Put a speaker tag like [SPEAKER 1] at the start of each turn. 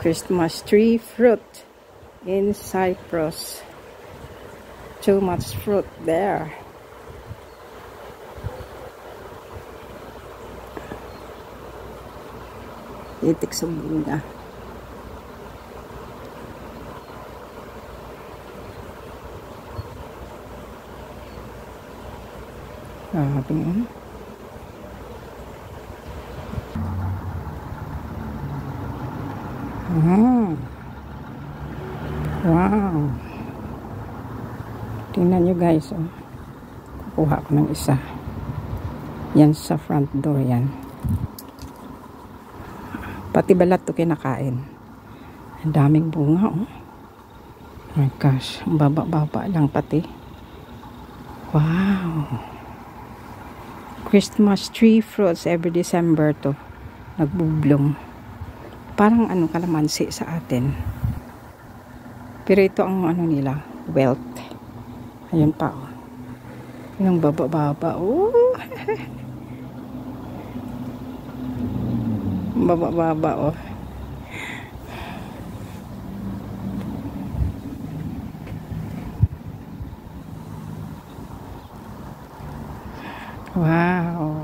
[SPEAKER 1] Christmas tree fruit in Cyprus. Too much fruit there. Itik sa bunga. Grabe yun. Wow. Tingnan nyo guys. Oh. Kukuha ko ng isa. Yan sa front door yan. Pati balat to kinakain. Ang daming bunga. Oh. Oh my gosh. Ang baba-baba lang pati. Wow. Christmas tree fruits every December to. Nagbublong. Parang ano kalamansi sa atin. Pero ito ang ano nila, wealth. Ayun pa oh. Yung baba-baba. Oh. Baba-baba oh. Wow.